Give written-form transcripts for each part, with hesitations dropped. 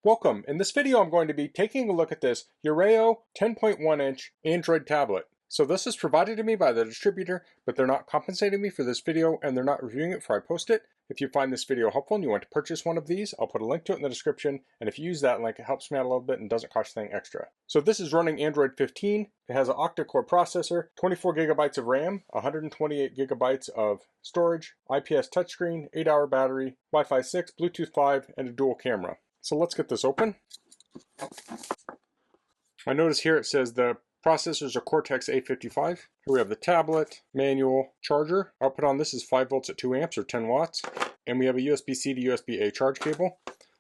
Welcome. In this video I'm going to be taking a look at this URAO 10.1-inch Android tablet. So this is provided to me by the distributor, but they're not compensating me for this video and they're not reviewing it before I post it. If you find this video helpful and you want to purchase one of these, I'll put a link to it in the description, and if you use that link, it helps me out a little bit and doesn't cost you anything extra. So this is running Android 15. It has an octa-core processor, 24 gigabytes of RAM, 128 gigabytes of storage, IPS touchscreen, 8-hour battery, Wi-Fi 6, Bluetooth 5, and a dual camera. So let's get this open. I notice here it says the processors are Cortex A55. Here we have the tablet, manual, charger. Output on this is 5 volts at 2 amps or 10 watts. And we have a USB-C to USB-A charge cable.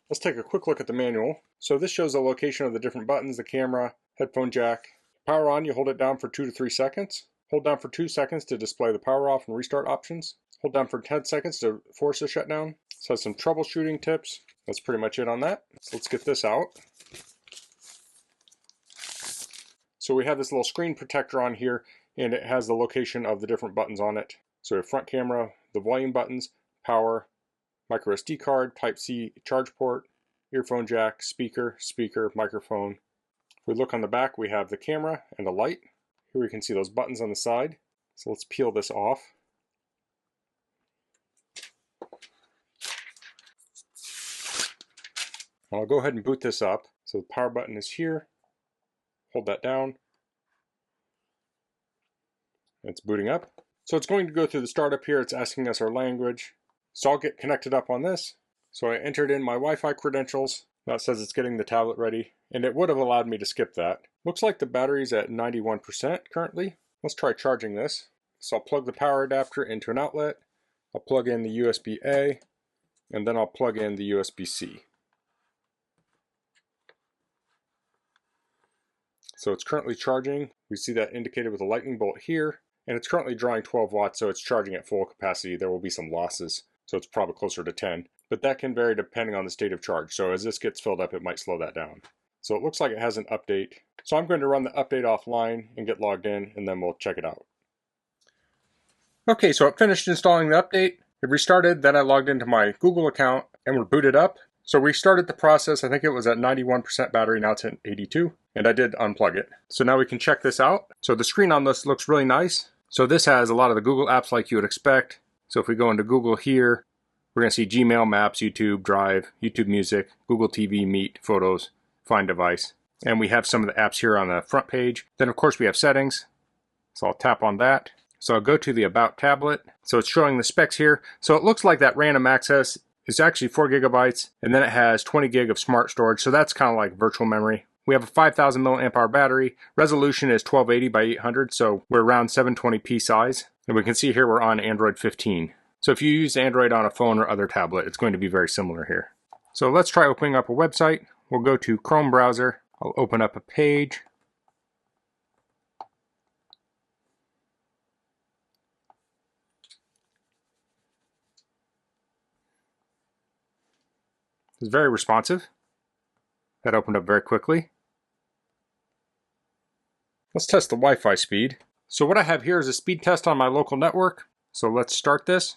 Let's take a quick look at the manual. So this shows the location of the different buttons, the camera, headphone jack. Power on, you hold it down for 2 to 3 seconds. Hold down for 2 seconds to display the power off and restart options. Hold down for 10 seconds to force the shutdown. This has some troubleshooting tips. That's pretty much it on that. So let's get this out. So we have this little screen protector on here, and it has the location of the different buttons on it. So we have front camera, the volume buttons, power, micro SD card, Type-C charge port, earphone jack, speaker, microphone. If we look on the back, we have the camera and a light. Here we can see those buttons on the side. So let's peel this off. I'll go ahead and boot this up. So the power button is here. Hold that down. It's booting up. So it's going to go through the startup here. It's asking us our language. So I'll get connected up on this. So I entered in my Wi-Fi credentials. Now it says it's getting the tablet ready, and it would have allowed me to skip that. Looks like the battery's at 91% currently. Let's try charging this. So I'll plug the power adapter into an outlet. I'll plug in the USB-A, and then I'll plug in the USB-C. So it's currently charging. We see that indicated with a lightning bolt here, and it's currently drawing 12 watts, so it's charging at full capacity. There will be some losses, so it's probably closer to 10, but that can vary depending on the state of charge. So as this gets filled up, it might slow that down. So it looks like it has an update. So I'm going to run the update offline and get logged in, and then we'll check it out. Okay, so it finished installing the update. It restarted, then I logged into my Google account, and we're booted up. So we started the process. I think it was at 91% battery, now it's at 82. And I did unplug it. So now we can check this out. So the screen on this looks really nice. So this has a lot of the Google apps like you would expect. So if we go into Google here, we're going to see Gmail, Maps, YouTube, Drive, YouTube Music, Google TV, Meet, Photos, Find Device. And we have some of the apps here on the front page. Then of course we have settings. So I'll tap on that. So I'll go to the About tablet. So it's showing the specs here. So it looks like that random access is actually 4 gigabytes. And then it has 20 gig of smart storage. So that's kind of like virtual memory. We have a 5,000 milliamp hour battery. Resolution is 1280 by 800, so we're around 720p size. And we can see here we're on Android 15. So if you use Android on a phone or other tablet, it's going to be very similar here. So let's try opening up a website. We'll go to Chrome browser. I'll open up a page. It's very responsive. That opened up very quickly. Let's test the Wi-Fi speed. So what I have here is a speed test on my local network. So let's start this.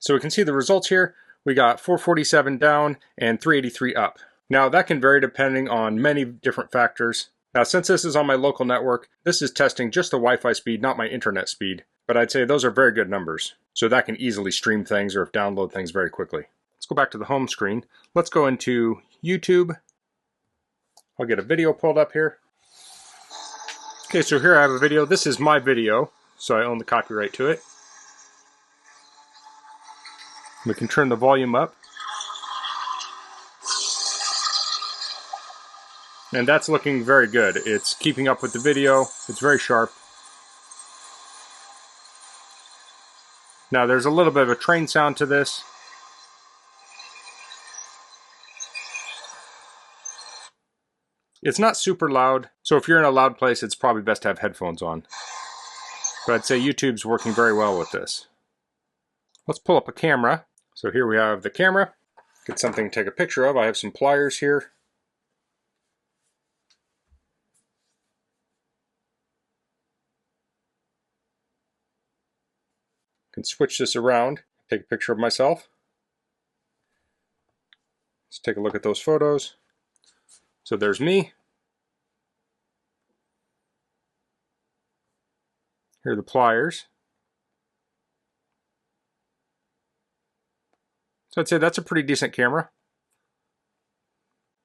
So we can see the results here. We got 447 down and 383 up. Now that can vary depending on many different factors. Now since this is on my local network, this is testing just the Wi-Fi speed, not my internet speed. But I'd say those are very good numbers. So that can easily stream things or download things very quickly. Let's go back to the home screen. Let's go into YouTube. I'll get a video pulled up here. Okay, so here I have a video. This is my video, so I own the copyright to it. We can turn the volume up. And that's looking very good. It's keeping up with the video. It's very sharp. Now there's a little bit of a train sound to this. It's not super loud, so if you're in a loud place, it's probably best to have headphones on. But I'd say YouTube's working very well with this. Let's pull up a camera. So here we have the camera. Get something to take a picture of. I have some pliers here. Can switch this around, take a picture of myself. Let's take a look at those photos. So there's me. Here are the pliers. So I'd say that's a pretty decent camera.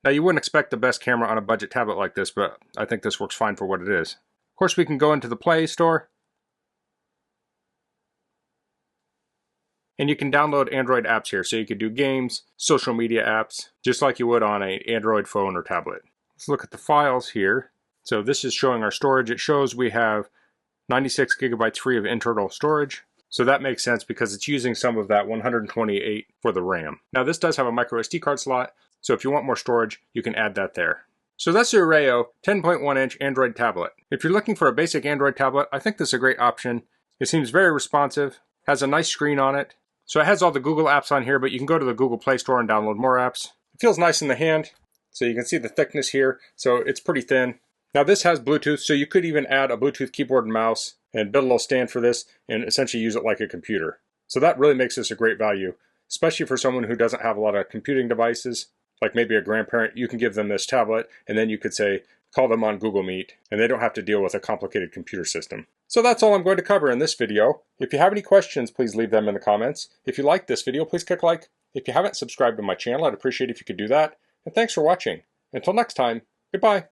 Now you wouldn't expect the best camera on a budget tablet like this, but I think this works fine for what it is. Of course, we can go into the Play Store, and you can download Android apps here. So you could do games, social media apps, just like you would on an Android phone or tablet. Let's look at the files here. So this is showing our storage. It shows we have 96 gigabytes free of internal storage. So that makes sense because it's using some of that 128 for the RAM. Now this does have a micro SD card slot, so if you want more storage, you can add that there. So that's the URAO 10.1-inch Android tablet. If you're looking for a basic Android tablet, I think this is a great option. It seems very responsive, has a nice screen on it. So it has all the Google apps on here, but you can go to the Google Play Store and download more apps. It feels nice in the hand, so you can see the thickness here, so it's pretty thin. Now this has Bluetooth, so you could even add a Bluetooth keyboard and mouse and build a little stand for this and essentially use it like a computer. So that really makes this a great value, especially for someone who doesn't have a lot of computing devices, like maybe a grandparent. You can give them this tablet and then you could say, call them on Google Meet, and they don't have to deal with a complicated computer system. So that's all I'm going to cover in this video. If you have any questions, please leave them in the comments. If you liked this video, please click like. If you haven't subscribed to my channel, I'd appreciate if you could do that. And thanks for watching. Until next time, goodbye.